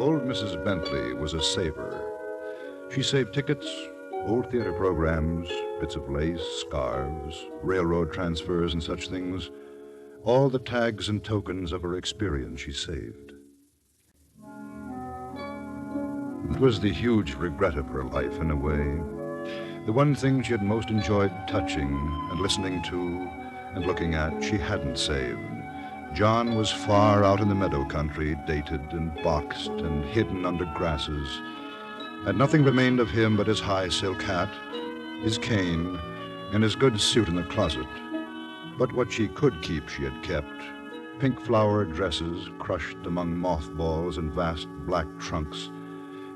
Old Mrs. Bentley was a saver. She saved tickets, old theater programs, bits of lace, scarves, railroad transfers, and such things. All the tags and tokens of her experience she saved. It was the huge regret of her life, in a way. The one thing she had most enjoyed touching and listening to and looking at, she hadn't saved. John was far out in the meadow country, dated and boxed and hidden under grasses. And nothing remained of him but his high silk hat, his cane, and his good suit in the closet. But what she could keep she had kept. Pink flowered dresses crushed among mothballs and vast black trunks,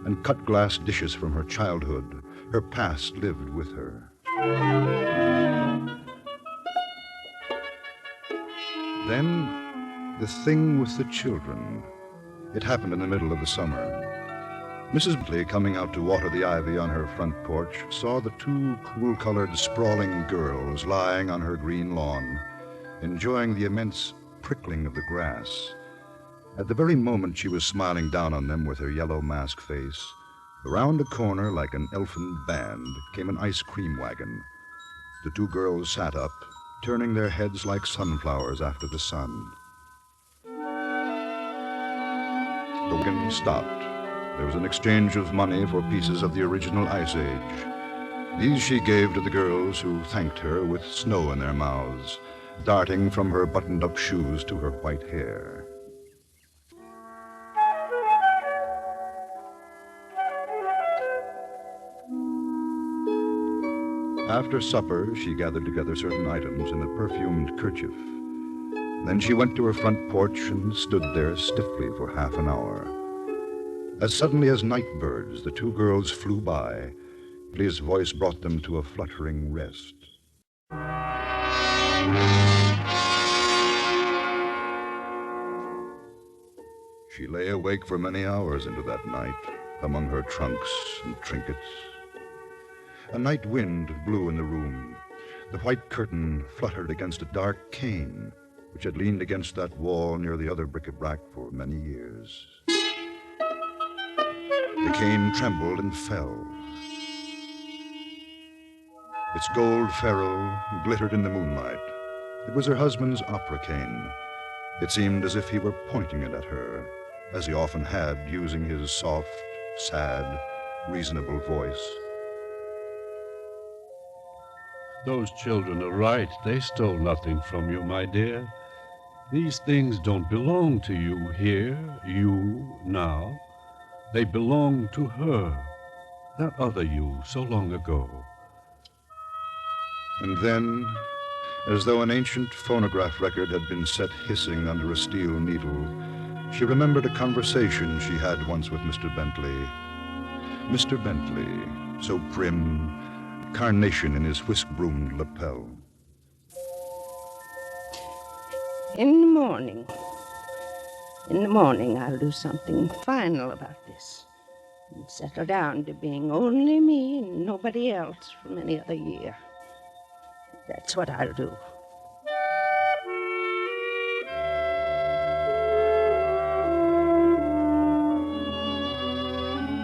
and cut glass dishes from her childhood. Her past lived with her. Then, the thing with the children. It happened in the middle of the summer. Mrs. Bentley, coming out to water the ivy on her front porch, saw the two cool-colored, sprawling girls lying on her green lawn, enjoying the immense prickling of the grass. At the very moment she was smiling down on them with her yellow mask face, around a corner like an elfin band came an ice cream wagon. The two girls sat up, turning their heads like sunflowers after the sun. The wagon stopped. There was an exchange of money for pieces of the original Ice Age. These she gave to the girls, who thanked her with snow in their mouths, darting from her buttoned-up shoes to her white hair. After supper, she gathered together certain items in a perfumed kerchief. Then she went to her front porch and stood there stiffly for half an hour. As suddenly as night birds, the two girls flew by. Leah's voice brought them to a fluttering rest. She lay awake for many hours into that night, among her trunks and trinkets. A night wind blew in the room. The white curtain fluttered against a dark cane, which had leaned against that wall near the other bric-a-brac for many years. The cane trembled and fell. Its gold ferrule glittered in the moonlight. It was her husband's opera cane. It seemed as if he were pointing it at her, as he often had, using his soft, sad, reasonable voice. Those children are right. They stole nothing from you, my dear. These things don't belong to you here, you, now. They belong to her, that other you, so long ago. And then, as though an ancient phonograph record had been set hissing under a steel needle, she remembered a conversation she had once with Mr. Bentley. Mr. Bentley, so prim, carnation in his whisk-broomed lapel. In the morning, I'll do something final about this and settle down to being only me and nobody else for many other year. That's what I'll do.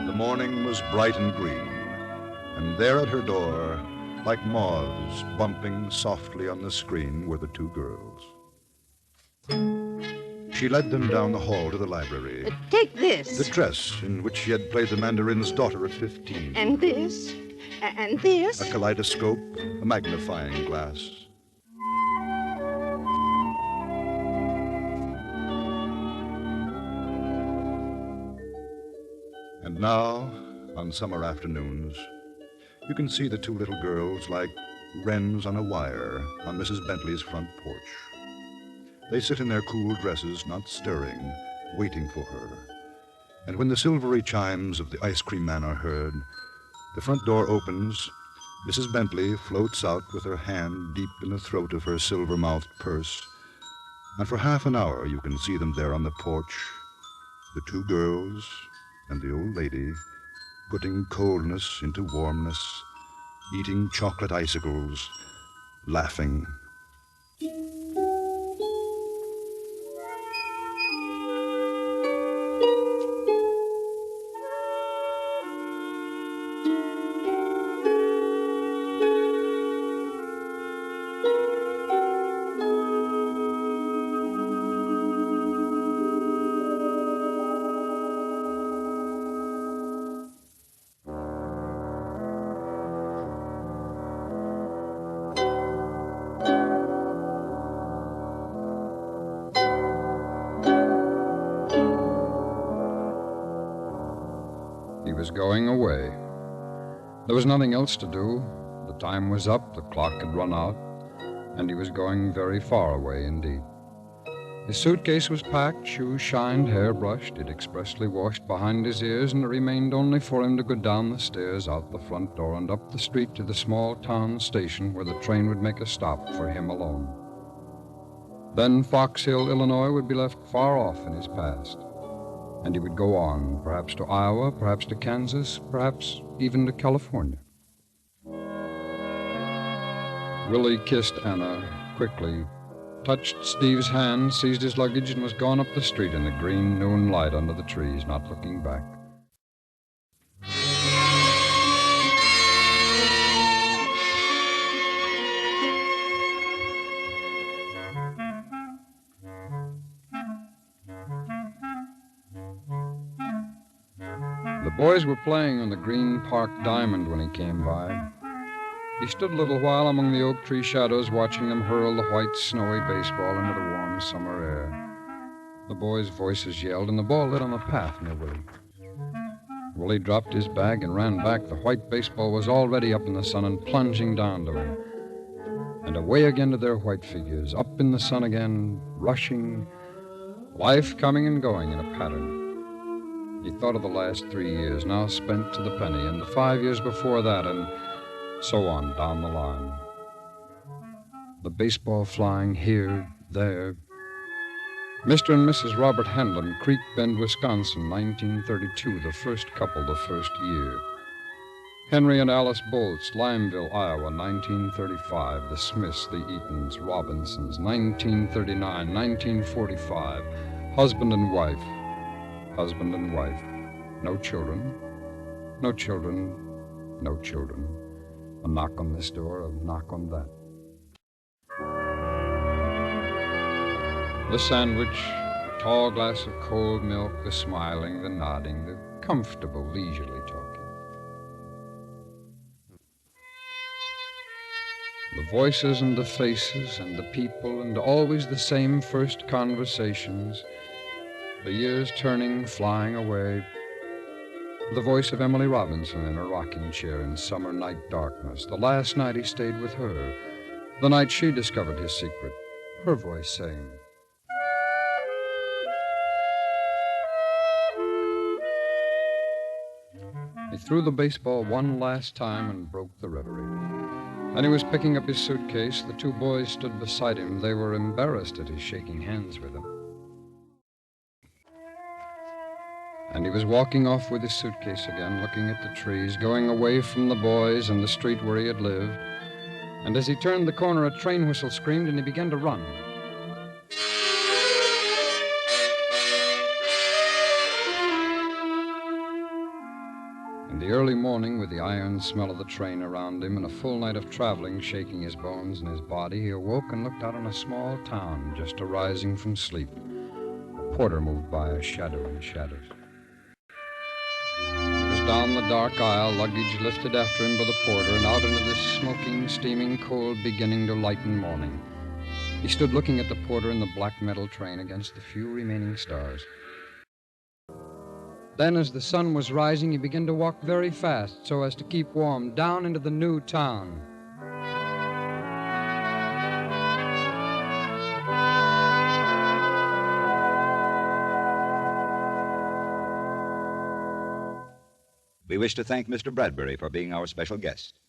The morning was bright and green, and there at her door, like moths bumping softly on the screen, were the two girls. She led them down the hall to the library. Take this. The dress in which she had played the mandarin's daughter at 15. And this. And this. A kaleidoscope, a magnifying glass. And now, on summer afternoons, you can see the two little girls like wrens on a wire on Mrs. Bentley's front porch. They sit in their cool dresses, not stirring, waiting for her. And when the silvery chimes of the ice cream man are heard, the front door opens, Mrs. Bentley floats out with her hand deep in the throat of her silver-mouthed purse, and for half an hour you can see them there on the porch, the two girls and the old lady, putting coldness into warmness, eating chocolate icicles, laughing. was going away. There was nothing else to do. The time was up, the clock had run out, and he was going very far away indeed. His suitcase was packed, shoes shined, hair brushed, it expressly washed behind his ears, and it remained only for him to go down the stairs, out the front door, and up the street to the small town station where the train would make a stop for him alone. Then Fox Hill, Illinois would be left far off in his past, and he would go on, perhaps to Iowa, perhaps to Kansas, perhaps even to California. Willie kissed Anna quickly, touched Steve's hand, seized his luggage, and was gone up the street in the green noon light under the trees, not looking back. The boys were playing on the Green Park Diamond when he came by. He stood a little while among the oak tree shadows, watching them hurl the white, snowy baseball into the warm summer air. The boys' voices yelled, and the ball lit on the path near Willie. Willie dropped his bag and ran back. The white baseball was already up in the sun and plunging down to him. And away again to their white figures, up in the sun again, rushing, life coming and going in a pattern. He thought of the last 3 years, now spent to the penny, and the 5 years before that, and so on down the line. The baseball flying here, there. Mr. and Mrs. Robert Handlin, Creek Bend, Wisconsin, 1932, the first couple, the first year. Henry and Alice Bolts, Limeville, Iowa, 1935, the Smiths, the Eatons, Robinsons, 1939, 1945, husband and wife. No children, no children, no children. A knock on this door, a knock on that. The sandwich, a tall glass of cold milk, the smiling, the nodding, the comfortable, leisurely talking. The voices and the faces and the people and always the same first conversations, the years turning, flying away. The voice of Emily Robinson in her rocking chair in summer night darkness, the last night he stayed with her, the night she discovered his secret, her voice saying, He threw the baseball one last time and broke the reverie. Then he was picking up his suitcase. The two boys stood beside him. They were embarrassed at his shaking hands with them. And he was walking off with his suitcase again, looking at the trees, going away from the boys and the street where he had lived. And as he turned the corner, a train whistle screamed, and he began to run. In the early morning, with the iron smell of the train around him and a full night of traveling shaking his bones and his body, he awoke and looked out on a small town just arising from sleep. A porter moved by, a shadow in shadows. Down the dark aisle, luggage lifted after him by the porter, and out into this smoking, steaming, cold beginning to lighten morning. He stood looking at the porter in the black metal train against the few remaining stars. Then, as the sun was rising, he began to walk very fast so as to keep warm down into the new town. We wish to thank Mr. Bradbury for being our special guest.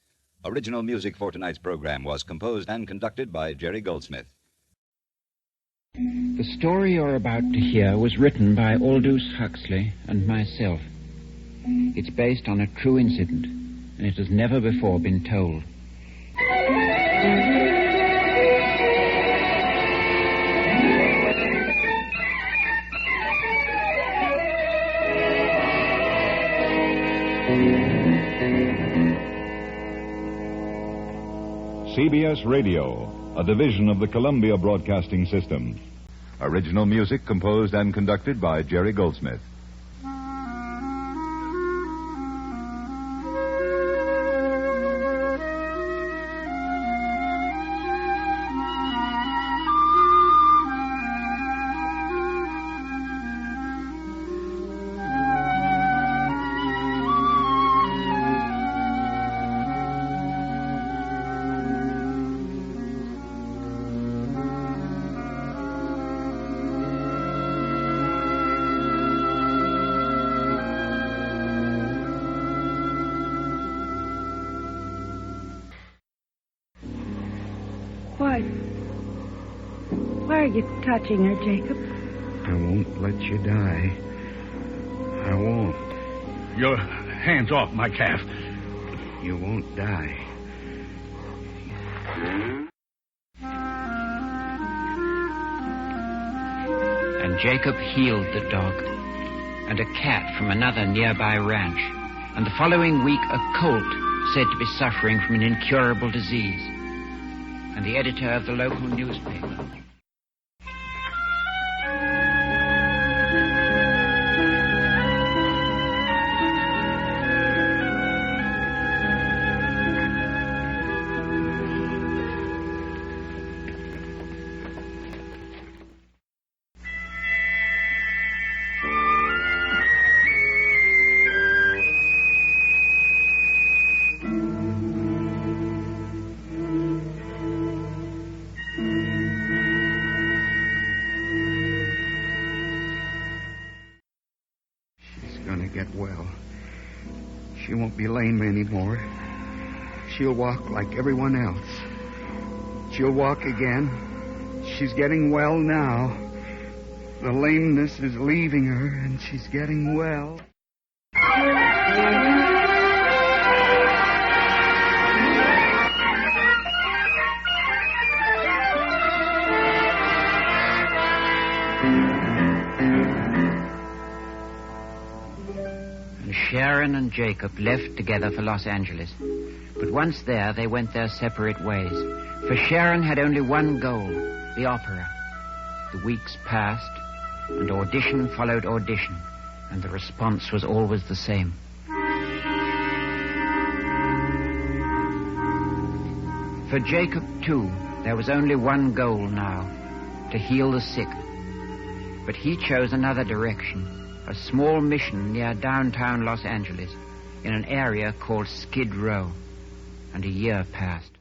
Original music for tonight's program was composed and conducted by Jerry Goldsmith. The story you're about to hear was written by Aldous Huxley and myself. It's based on a true incident, and it has never before been told. CBS Radio, a division of the Columbia Broadcasting System. Original music composed and conducted by Jerry Goldsmith. Why are you touching her, Jacob? I won't let you die. I won't. Your hands off my calf. You won't die. And Jacob healed the dog and a cat from another nearby ranch. And the following week, a colt said to be suffering from an incurable disease. And the editor of the local newspaper. Get well. She won't be lame anymore. She'll walk like everyone else. She'll walk again. She's getting well now. The lameness is leaving her, and she's getting well. Sharon and Jacob left together for Los Angeles. But once there, they went their separate ways. For Sharon had only one goal, the opera. The weeks passed, and audition followed audition, and the response was always the same. For Jacob, too, there was only one goal now, to heal the sick. But he chose another direction. A small mission near downtown Los Angeles in an area called Skid Row. And a year passed.